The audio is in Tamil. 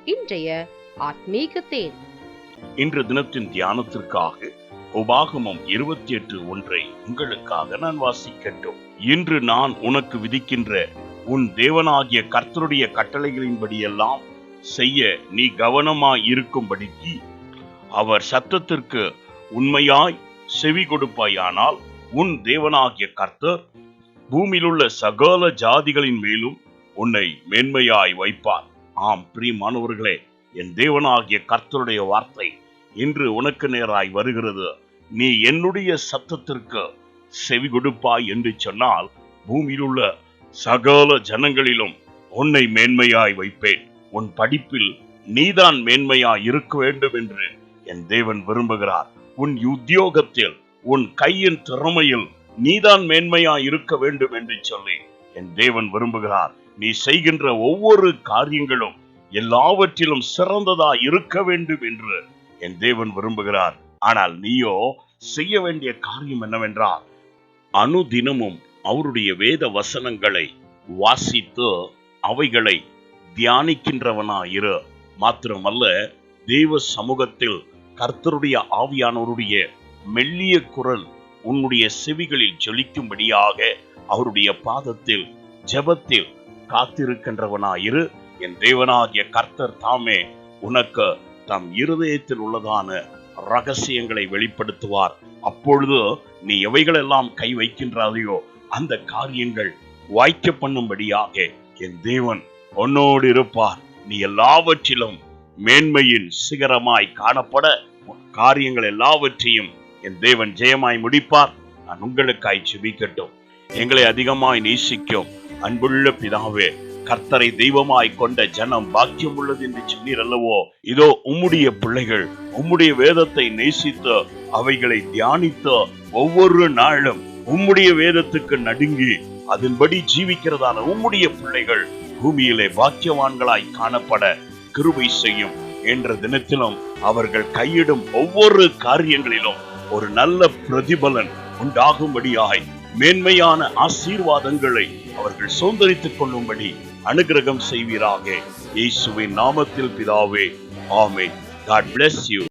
இன்றைய ஆத்மீக தேன். இன்று தினத்தின் தியானத்திற்காக உபாகமம் 28:1 உங்களுக்காக நான் வாசிக்கட்டும். இன்று நான் உனக்கு விதிக்கின்ற உன் தேவனாகிய கர்த்தருடைய கட்டளைகளின்படியெல்லாம் செய்ய நீ கவனமாய் இருக்கும்படிக்கு அவர் சத்தத்திற்கு உண்மையாய் செவி கொடுப்பாயானால் உன் தேவனாகிய கர்த்தர் பூமியிலுள்ள சகல ஜாதிகளின் மேலும் உன்னை மேன்மையாய் வைப்பார். ஆம் பிரியமானவர்களே, என் தேவனாகிய கர்த்தருடைய வார்த்தை இன்று உனக்கு நேராய் வருகிறது. நீ என்னுடைய சத்தத்திற்கு செவி கொடுப்பாய் என்று சொன்னால் பூமியில் உள்ள சகல ஜனங்களிலும் உன்னை மேன்மையாய் வைப்பேன். உன் படிப்பில் நீதான் மேன்மையாய் இருக்க வேண்டும் என்று என் தேவன் விரும்புகிறார். உன் உத்தியோகத்தில், உன் கையின் திறமையில் நீதான் மேன்மையாய் இருக்க வேண்டும் என்று சொல்லி என் தேவன் விரும்புகிறார். நீ செய்கின்ற ஒவ்வொரு காரியங்களும் எல்லாவற்றிலும் சிறந்ததா இருக்க வேண்டும் என்று என் தேவன் விரும்புகிறார். ஆனால் நீயோ செய்ய வேண்டிய காரியம் என்னவென்றால், அனுதினமும் அவருடைய வேத வசனங்களை வாசித்து அவைகளை தியானிக்கின்றவனாயிரு. மாத்திரமல்ல, தேவ சமூகத்தில் கர்த்தருடைய ஆவியானவருடைய மெல்லிய குரல் உன்னுடைய செவிகளில் ஜொலிக்கும்படியாக அவருடைய பாதத்தில் ஜெபத்தில் காத்திருக்கின்றவனாயிரு. என் தேவனாகிய கர்த்தர் தாமே உனக்கு தம் இருதயத்தில் உள்ளதான ரகசியங்களை வெளிப்படுத்துவார். அப்பொழுது நீ எவைகளெல்லாம் கை வைக்கின்றாதையோ அந்த காரியங்கள் வாய்க்க பண்ணும்படியாக என் தேவன் உன்னோடு இருப்பார். நீ எல்லாவற்றிலும் மேன்மையின் சிகரமாய் காணப்பட காரியங்கள் எல்லாவற்றையும் என் தேவன் ஜெயமாய் முடிப்பார். நான் உங்களுக்காய் ஜெபிக்கட்டும். எங்களை அதிகமாய் நேசிக்கும் அன்புள்ள பிதாவே, கர்த்தரை தெய்வமாய் கொண்ட ஜனம் பாக்கியம் உள்ளது என்று சொன்னீர் அல்லவோ? இதோ உம்முடைய பிள்ளைகள் உம்முடைய வேதத்தை நேசித்து அவைகளை தியானித்து ஒவ்வொரு நாளும் உம்முடைய வேதத்துக்கு நடுங்கி அதன்படி ஜீவிக்கிறதான உம்முடைய பிள்ளைகள் பூமியிலே பாக்கியவான்களாய் காணப்பட கிருபை செய்யும். என்ற தினத்திலும் அவர்கள் கையிடும் ஒவ்வொரு காரியங்களிலும் ஒரு நல்ல பிரதிபலன் உண்டாகும்படியாய் மேன்மையான ஆசீர்வாதங்களை அவர்கள் சுதந்தரித்துக் கொள்ளும்படி அனுகிரகம் செய்வீராக. இயேசுவின் நாமத்தில் பிதாவே, ஆமென். God bless you.